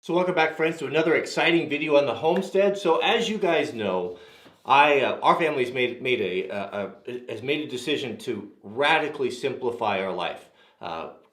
So welcome back, friends, to another exciting video on the homestead. So as you guys know, our family's has made a decision to radically simplify our life.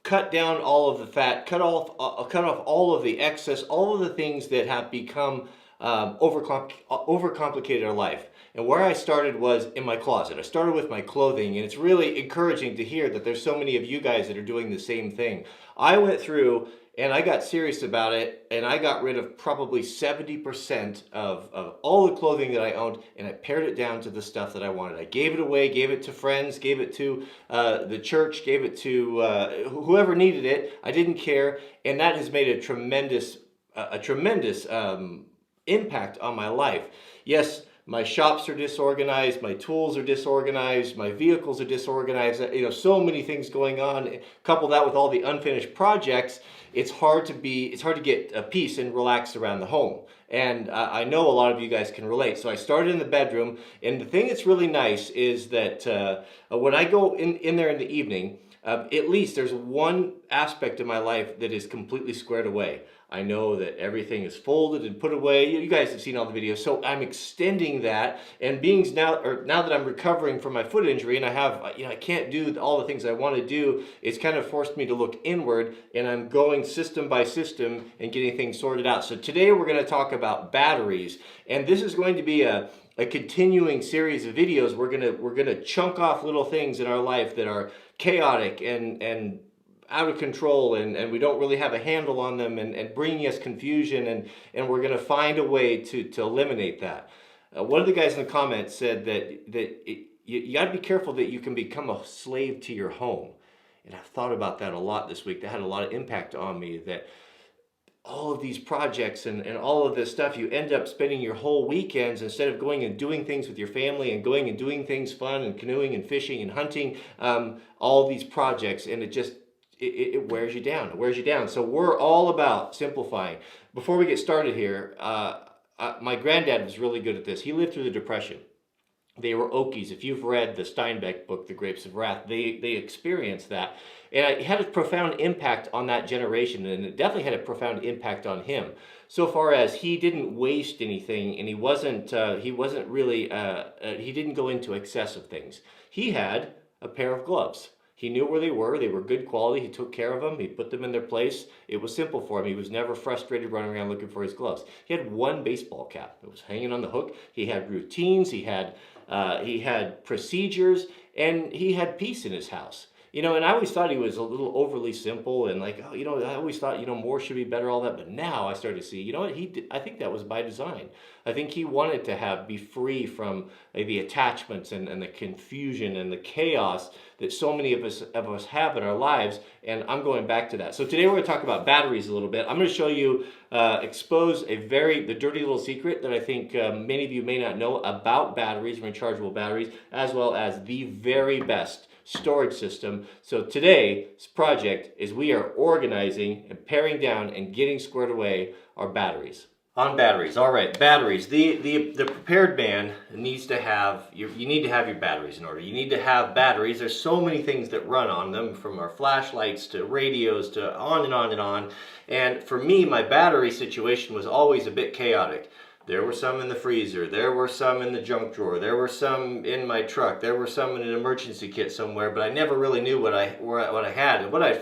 Cut down all of the fat, cut off all of the excess, all of the things that have become overcomplicated our life. And where I started was in my closet. I started with my clothing, and it's really encouraging to hear that there's so many of you guys that are doing the same thing. I went through and I got serious about it, and I got rid of probably 70% of all the clothing that I owned, and I pared it down to the stuff that I wanted. I gave it away, gave it to friends, gave it to the church, gave it to whoever needed it. I didn't care, and that has made a tremendous impact on my life. Yes, my shops are disorganized, my tools are disorganized, my vehicles are disorganized, so many things going on. Couple that with all the unfinished projects, it's hard to get peace and relaxed around the home. And I know a lot of you guys can relate. So I started in the bedroom, and the thing that's really nice is that when I go in there in the evening, at least there's one aspect of my life that is completely squared away. I know that everything is folded and put away. You guys have seen all the videos, so I'm extending that. And now that I'm recovering from my foot injury and I can't do all the things I want to do, it's kind of forced me to look inward, and I'm going system by system and getting things sorted out. So today we're going to talk about batteries, and this is going to be a continuing series of videos. We're gonna chunk off little things in our life that are chaotic and out of control, and we don't really have a handle on them, and bringing us confusion, and we're going to find a way to eliminate that. One of the guys in the comments said that you got to be careful that you can become a slave to your home. And I've thought about that a lot this week. That had a lot of impact on me, that all of these projects and all of this stuff, you end up spending your whole weekends, instead of going and doing things with your family and going and doing things fun and canoeing and fishing and hunting, all these projects, and it wears you down. It wears you down. So we're all about simplifying. Before we get started here, my granddad was really good at this. He lived through the Depression. They were Okies. If you've read the Steinbeck book, The Grapes of Wrath, they experienced that. And it had a profound impact on that generation, and it definitely had a profound impact on him. So far as he didn't waste anything, and he didn't go into excessive things. He had a pair of gloves. He knew where they were good quality, he took care of them, he put them in their place. It was simple for him. He was never frustrated running around looking for his gloves. He had one baseball cap that was hanging on the hook. He had routines, he had procedures, and he had peace in his house. And I always thought he was a little overly simple, and I always thought, more should be better, all that. But now I started to see, I think that was by design. I think he wanted to be free from the attachments and the confusion and the chaos that so many of us have in our lives. And I'm going back to that. So today we're going to talk about batteries a little bit. I'm going to show you, expose the dirty little secret that I think many of you may not know about batteries, rechargeable batteries, as well as the very best storage system. So today's project is we are organizing and paring down and getting squared away our batteries. On batteries, all right, batteries. The prepared man needs to have, you need to have your batteries in order. You need to have batteries. There's so many things that run on them, from our flashlights to radios to on and on and on. And for me, my battery situation was always a bit chaotic. There were some in the freezer, there were some in the junk drawer, there were some in my truck, there were some in an emergency kit somewhere, but I never really knew what I had. And what I'd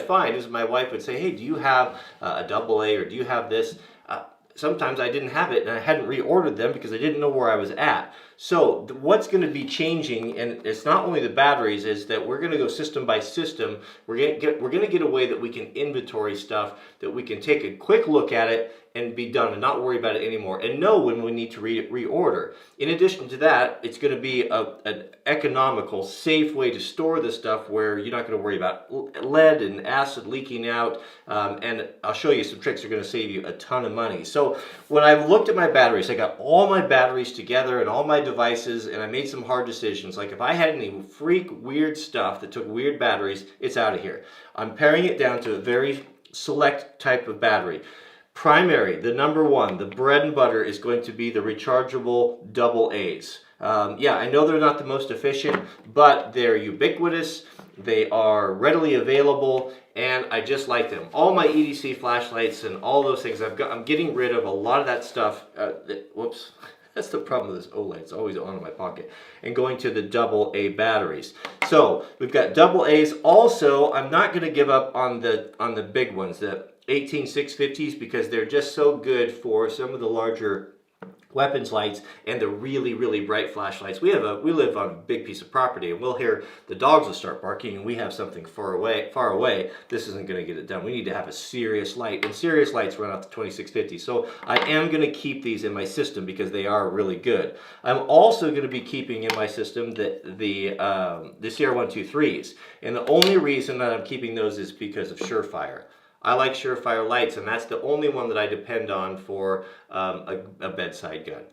find is my wife would say, "Hey, do you have a AA, or do you have this?" Sometimes I didn't have it, and I hadn't reordered them because I didn't know where I was at. So what's going to be changing, and it's not only the batteries, is that we're going to go system by system. We're going to get a way that we can inventory stuff, that we can take a quick look at it and be done and not worry about it anymore, and know when we need to reorder. In addition to that, it's going to be an economical, safe way to store this stuff where you're not going to worry about lead and acid leaking out, and I'll show you some tricks that are going to save you a ton of money. So when I looked at my batteries, I got all my batteries together and all my devices, and I made some hard decisions. Like if I had any freak weird stuff that took weird batteries, it's out of here. I'm paring it down to a very select type of battery. Primary, the number one, the bread and butter is going to be the rechargeable double A's. Yeah, I know they're not the most efficient, but they're ubiquitous, they are readily available, and I just like them. All my EDC flashlights and all those things, I'm getting rid of a lot of that stuff. Whoops. That's the problem with this OLED. It's always on in my pocket. And going to the double A batteries. So we've got double A's. Also, I'm not going to give up on the big ones, the 18650s, because they're just so good for some of the larger weapons lights and the really, really bright flashlights. We live on a big piece of property, and we'll hear the dogs will start barking, and we have something far away. This isn't going to get it done. We need to have a serious light, and serious lights run out to 2650. So I am going to keep these in my system because they are really good. I'm also going to be keeping in my system the CR123s, and the only reason that I'm keeping those is because of Surefire. I like Surefire lights, and that's the only one that I depend on for a bedside gun.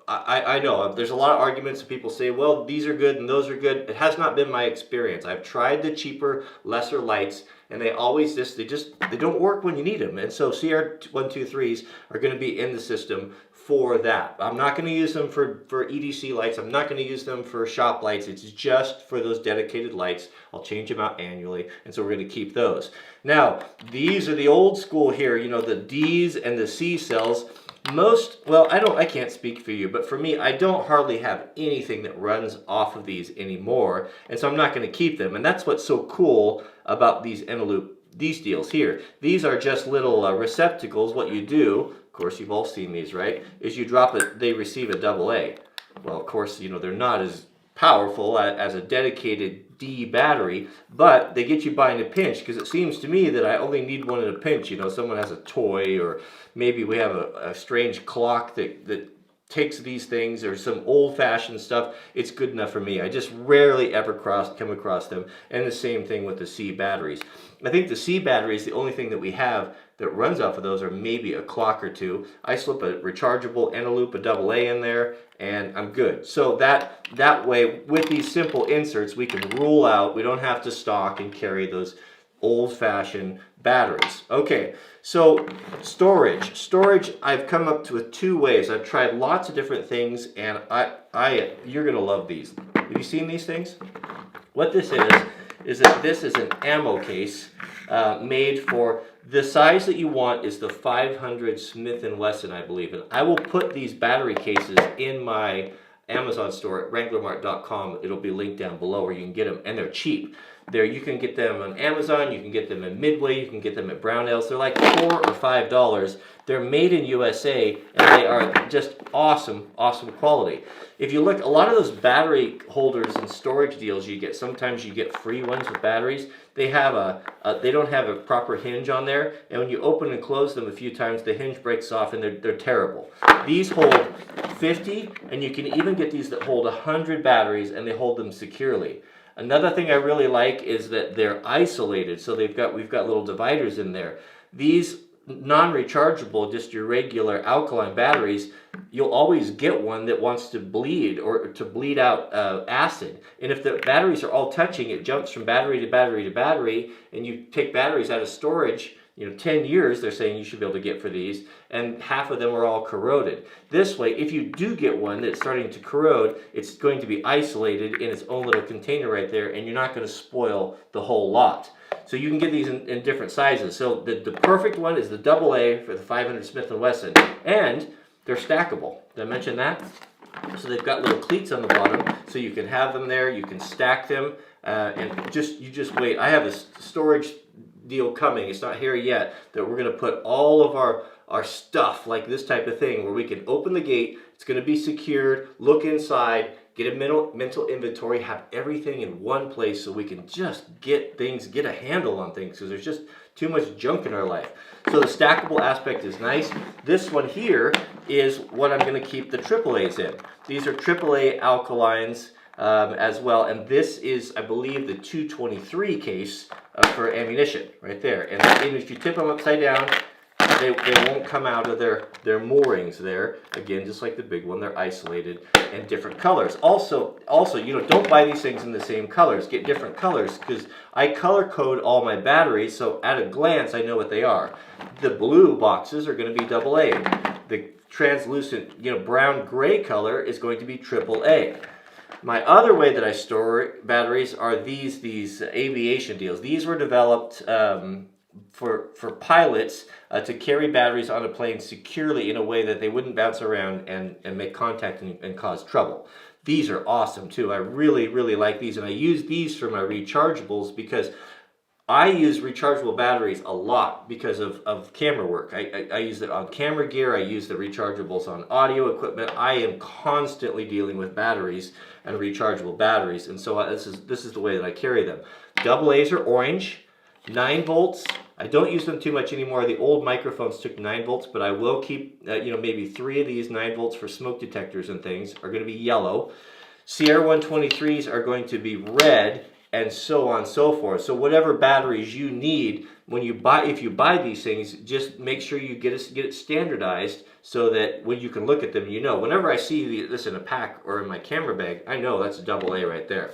I know there's a lot of arguments that people say, well, these are good and those are good. It has not been my experience. I've tried the cheaper, lesser lights, and they always they don't work when you need them. And so CR123s are going to be in the system for that. I'm not going to use them for EDC lights. I'm not going to use them for shop lights. It's just for those dedicated lights. I'll change them out annually, and so we're going to keep those. Now, these are the old school here, you know, the D's and the C cells. Well, I can't speak for you, but for me, I don't hardly have anything that runs off of these anymore, and so I'm not going to keep them. And that's what's so cool about these Eneloop, these deals here. These are just little receptacles. What you do, of course, you've all seen these, right, is you drop it, they receive a double A. Well, of course, you know, they're not as powerful as a dedicated D battery, but they get you by in a pinch, because it seems to me that I only need one in a pinch. You know, someone has a toy, or maybe we have a strange clock that takes these things, or some old-fashioned stuff. It's good enough for me. I just rarely ever come across them. And the same thing with the C batteries. I think the C battery is the only thing that we have that runs off of those, or maybe a clock or two. I slip a rechargeable Eneloop, a double A in there, and I'm good. So that way, with these simple inserts, we can rule out, we don't have to stock and carry those old-fashioned batteries. Okay, so storage, I've come up with two ways. I've tried lots of different things, and you're gonna love these. Have you seen these things? What this is that this is an ammo case made for the size that you want. Is the 500 Smith & Wesson, I believe. And I will put these battery cases in my Amazon store at wranglermart.com. It'll be linked down below where you can get them, and they're cheap. You can get them on Amazon, you can get them in Midway, you can get them at Brownells. They're like $4 or $5. They're made in USA, and they are just awesome, awesome quality. If you look, a lot of those battery holders and storage deals you get, sometimes you get free ones with batteries. They have they don't have a proper hinge on there, and when you open and close them a few times, the hinge breaks off, and they're terrible. These hold 50, and you can even get these that hold 100 batteries, and they hold them securely. Another thing I really like is that they're isolated, so we've got little dividers in there. These non-rechargeable, just your regular alkaline batteries, you'll always get one that wants to bleed, or to bleed out acid. And if the batteries are all touching, it jumps from battery to battery to battery, and you take batteries out of storage, 10 years they're saying you should be able to get for these, and half of them are all corroded. This way, if you do get one that's starting to corrode, it's going to be isolated in its own little container right there, and you're not going to spoil the whole lot. So you can get these in different sizes. So the perfect one is the double A for the 500 Smith & Wesson, and they're stackable. Did I mention that? So they've got little cleats on the bottom, so you can have them there, you can stack them, and you just wait. I have a storage deal coming, it's not here yet, that we're going to put all of our stuff, like this type of thing, where we can open the gate, it's going to be secured, look inside, get a mental inventory, have everything in one place, so we can just get a handle on things, because there's just too much junk in our life. So the stackable aspect is nice. This one here is what I'm going to keep the AAAs in. These are AAA alkalines as well, and this is, I believe, the 223 case for ammunition right there. And if you tip them upside down, they won't come out of their moorings there. Again, just like the big one, they're isolated and different colors. Also, don't buy these things in the same colors. Get different colors, because I color code all my batteries, so at a glance I know what they are. The blue boxes are going to be AA. The translucent, brown gray color is going to be AAA. My other way that I store batteries are these aviation deals. These were developed for pilots to carry batteries on a plane securely in a way that they wouldn't bounce around and make contact and cause trouble. These are awesome too. I really, really like these, and I use these for my rechargeables because I use rechargeable batteries a lot because of camera work. I use it on camera gear. I use the rechargeables on audio equipment. I am constantly dealing with batteries and rechargeable batteries, and so this is the way that I carry them. AA's are orange, 9 volts. I don't use them too much anymore. The old microphones took 9 volts, but I will keep maybe 3 of these 9 volts for smoke detectors and things are going to be yellow. CR123s are going to be red, and so on and so forth. So whatever batteries you need when if you buy these things, just make sure you get it standardized so that when you can look at them, whenever I see this in a pack or in my camera bag, I know that's a AA right there.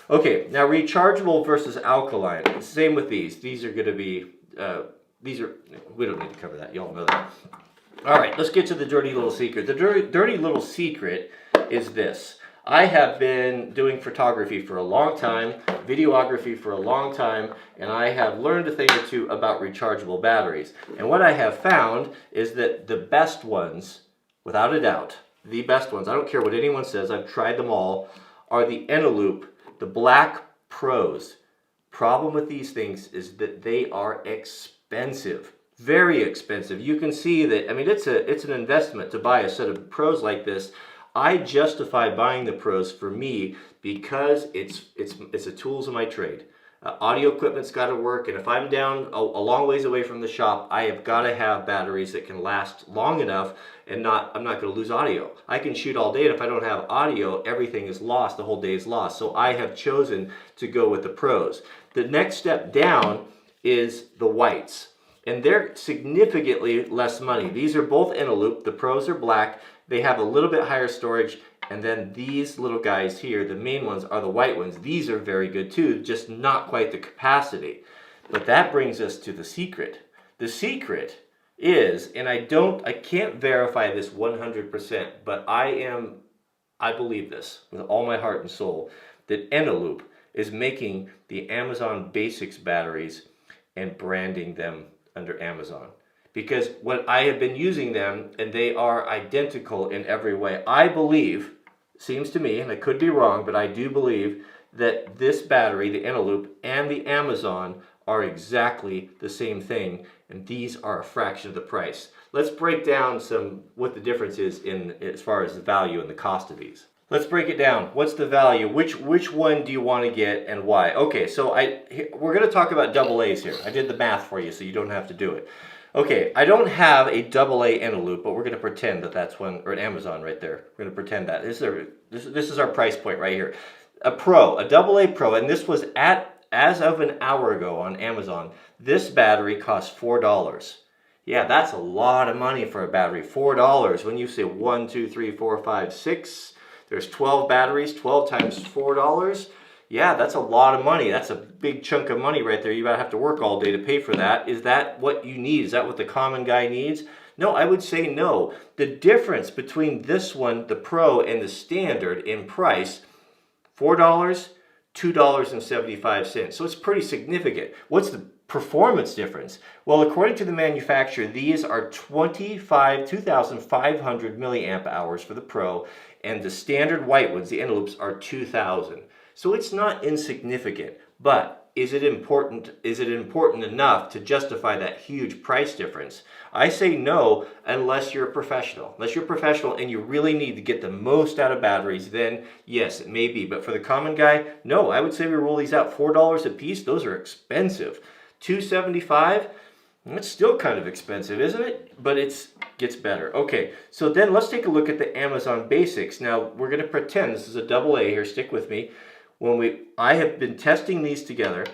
Okay, now rechargeable versus alkaline. Same with these. These are going to be we don't need to cover that. Y'all know that. All right, let's get to the dirty little secret. The dirty little secret is this. I have been doing photography for a long time, videography for a long time, and I have learned a thing or two about rechargeable batteries. And what I have found is that the best ones, without a doubt, the best ones, I don't care what anyone says, I've tried them all, are the Eneloop, the Black Pros. Problem with these things is that they are expensive. Very expensive. You can see that, it's an investment to buy a set of Pros like this. I justify buying the Pros for me because it's the tools of my trade. Audio equipment's got to work, and if I'm down a long ways away from the shop, I have got to have batteries that can last long enough, and I'm not going to lose audio. I can shoot all day, and if I don't have audio, everything is lost. The whole day is lost. So I have chosen to go with the Pros. The next step down is the whites, and they're significantly less money. These are both Eneloop. The Pros are black. They have a little bit higher storage, and then these little guys here, the main ones, are the white ones. These are very good too, just not quite the capacity. But that brings us to the secret. The secret is, and I can't verify this 100%, but I believe this with all my heart and soul, that Eneloop is making the Amazon Basics batteries and branding them under Amazon. Because what I have been using them, and they are identical in every way. I believe, seems to me, and I could be wrong, but I do believe that this battery, the Eneloop, and the Amazon are exactly the same thing, and these are a fraction of the price. Let's break down what the difference is as far as the value and the cost of these. Let's break it down. What's the value? Which one do you want to get and why? Okay, so we're going to talk about AA's here. I did the math for you so you don't have to do it. Okay, I don't have a AA Eneloop, but we're going to pretend that that's one, or an Amazon right there. We're going to pretend that. This is our price point right here. A AA Pro, and this was as of an hour ago on Amazon. This battery costs $4. Yeah, that's a lot of money for a battery. $4. When you say 1, 2, 3, 4, 5, 6, there's 12 batteries, 12 times $4. Yeah, that's a lot of money. That's a big chunk of money right there. You gotta have to work all day to pay for that. Is that what you need? Is that what the common guy needs? No, I would say no. The difference between this one, the Pro, and the standard in price, $4, $2.75. So it's pretty significant. What's the performance difference? Well, according to the manufacturer, these are 2,500 milliamp hours for the Pro, and the standard white ones, the Eneloops, are 2,000. So it's not insignificant, but is it important? Is it important enough to justify that huge price difference? I say no, unless you're a professional. Unless you're a professional and you really need to get the most out of batteries, then yes, it may be. But for the common guy, no, I would say we roll these out. $4 a piece, those are expensive. $2.75, it's still kind of expensive, isn't it? But it gets better. Okay, so then let's take a look at the Amazon Basics. Now, we're going to pretend this is a AA here. Stick with me. I have been testing these together.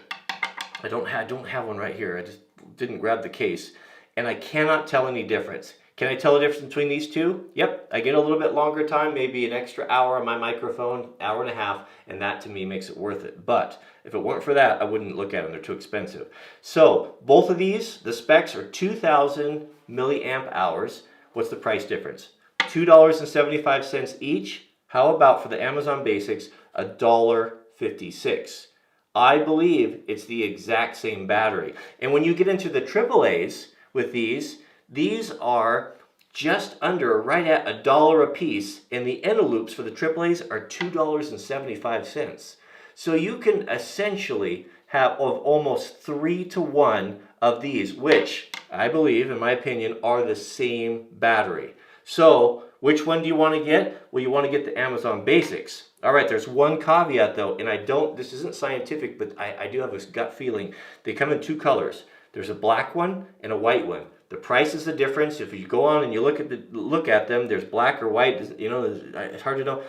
I don't have one right here. I just didn't grab the case. and I cannot tell any difference. Can I tell the difference between these two? Yep, I get a little bit longer time, maybe an extra hour on my microphone, hour and a half, and that to me makes it worth it. But if it weren't for that, I wouldn't look at them, they're too expensive. So both of these, the specs are 2,000 milliamp hours. What's the price difference? $2.75 each. How about for the Amazon Basics, $1.56? I believe it's the exact same battery. And when you get into the AAAs with these are just under, right at $1 a piece, and the Eneloops for the AAAs are $2.75. So you can essentially have almost 3 to 1 of these, which I believe, in my opinion, are the same battery. So which one do you want to get? Well, you want to get the Amazon Basics. All right, there's one caveat though, and this isn't scientific, but I do have this gut feeling. They come in two colors. There's a black one and a white one. The price is the difference. If you go on and you look at them, there's black or white. You know, it's hard to know.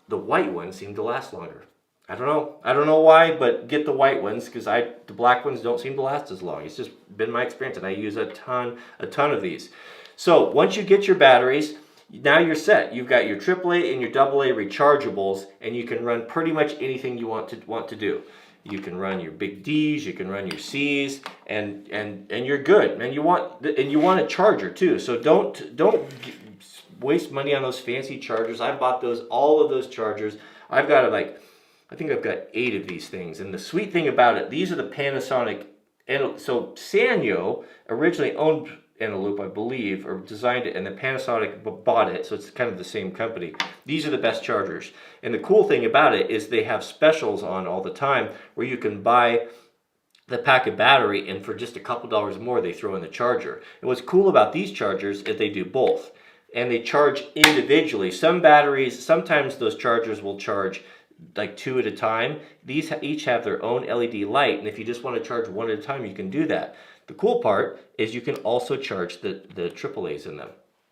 The white ones seem to last longer. I don't know why, but get the white ones, because the black ones don't seem to last as long. It's just been my experience, and I use a ton of these. So once you get your batteries, now you're set. You've got your AAA and your AA rechargeables, and you can run pretty much anything you want to do. You can run your big D's, you can run your C's, and you're good. And you want a charger too. So don't waste money on those fancy chargers. I bought all of those chargers. I've got I think I've got 8 of these things. And the sweet thing about it, these are the Panasonic. And so Sanyo originally owned Eneloop, I believe, or designed it, and then Panasonic bought it, so it's kind of the same company. These are the best chargers. And the cool thing about it is they have specials on all the time where you can buy the pack of battery, and for just a couple dollars more, they throw in the charger. And what's cool about these chargers is they do both. And they charge individually. Some batteries, sometimes those chargers will charge like 2 at a time. These each have their own LED light, and if you just want to charge 1 at a time, you can do that. The cool part is you can also charge the AAAs in them.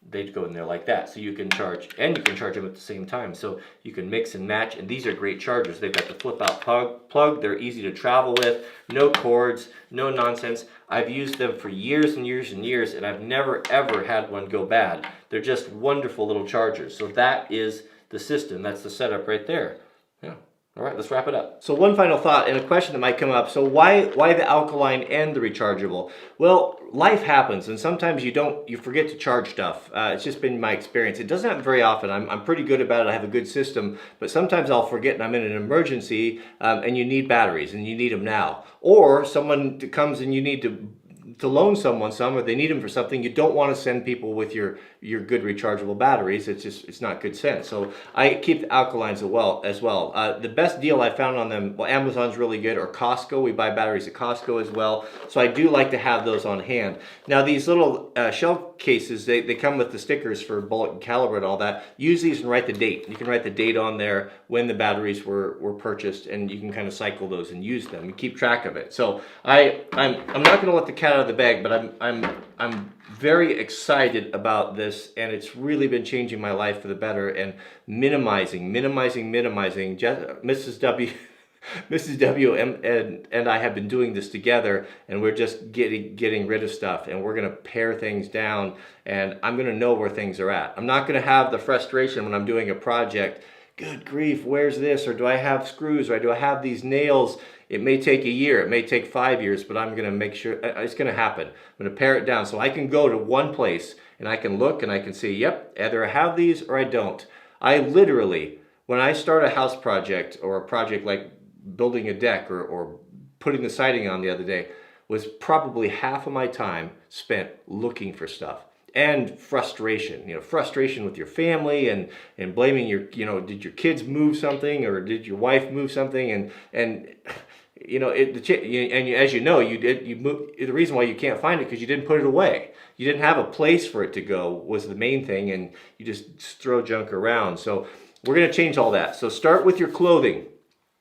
They go in there like that, so you can charge, and you can charge them at the same time. So you can mix and match, and these are great chargers. They've got the flip-out plug. They're easy to travel with, no cords, no nonsense. I've used them for years and years and years, and I've never ever had one go bad. They're just wonderful little chargers. So that is the system. That's the setup right there. Yeah. All right, let's wrap it up. So one final thought and a question that might come up. So why the Alkaline and the rechargeable? Well, life happens, and sometimes you forget to charge stuff. It's just been my experience. It doesn't happen very often. I'm pretty good about it. I have a good system, but sometimes I'll forget and I'm in an emergency, and you need batteries and you need them now. Or someone comes and you need to loan someone some, or they need them for something. You don't want to send people with your good rechargeable batteries. It's not good sense. So I keep the Alkalines as well. The best deal I found on them, well, Amazon's really good, or Costco. We buy batteries at Costco as well. So I do like to have those on hand. Now these little shell cases, they come with the stickers for bullet and caliber and all that. Use these and write the date. You can write the date on there when the batteries were purchased, and you can kind of cycle those and use them and keep track of it. So I'm not going to let the cat out of the bag, but I'm very excited about this, and it's really been changing my life for the better, and minimizing. Mrs. W and I have been doing this together, and we're just getting rid of stuff, and we're going to pare things down, and I'm going to know where things are at. I'm not going to have the frustration when I'm doing a project. Good grief, where's this? Or do I have screws? Or do I have these nails? It may take a year, it may take 5 years, but I'm going to make sure it's going to happen. I'm going to pare it down so I can go to one place and I can look and I can say, yep, either I have these or I don't. I literally, when I start a house project, or a project like building a deck or putting the siding on the other day, was probably half of my time spent looking for stuff. And frustration, frustration with your family, and blaming did your kids move something, or did your wife move something, and as you know, you moved. The reason why you can't find it because you didn't put it away. You didn't have a place for it to go, was the main thing, and you just throw junk around. So we're going to change all that. So start with your clothing.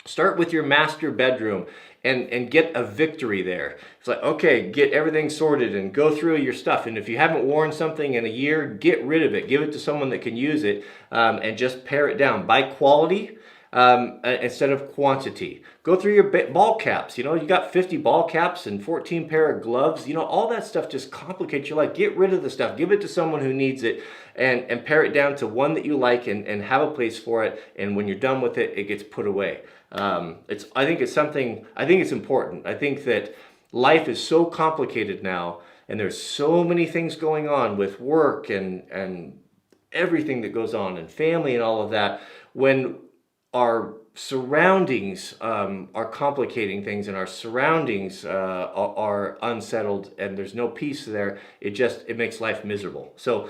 Start with your master bedroom and get a victory there. It's like, okay, get everything sorted and go through your stuff. And if you haven't worn something in a year, get rid of it. Give it to someone that can use it, and just pare it down. Buy quality. instead of quantity. Go through your ball caps. You know, you got 50 ball caps and 14 pair of gloves. You know, all that stuff just complicates your life. Get rid of the stuff. Give it to someone who needs it, and pare it down to one that you like, and have a place for it. And when you're done with it, it gets put away. I think it's important. I think that life is so complicated now, and there's so many things going on with work and everything that goes on, and family and all of that. When our surroundings are complicating things, and our surroundings are unsettled, and there's no peace there, it makes life miserable. So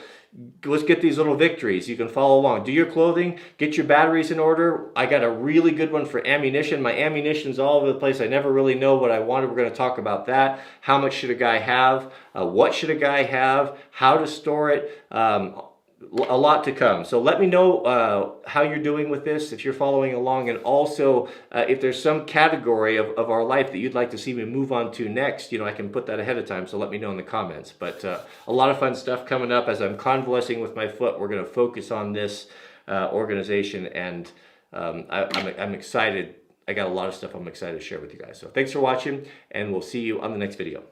let's get these little victories. You can follow along. Do your clothing, get your batteries in order. I got a really good one for ammunition. My ammunition's all over the place. I never really know what I wanted. We're going to talk about that. How much should a guy have? What should a guy have? How to store it? A lot to come. So let me know how you're doing with this, if you're following along, and also if there's some category of our life that you'd like to see me move on to next. You know, I can put that ahead of time, so let me know in the comments. But a lot of fun stuff coming up. As I'm convalescing with my foot, we're going to focus on this organization, and I'm excited. I got a lot of stuff I'm excited to share with you guys. So thanks for watching, and we'll see you on the next video.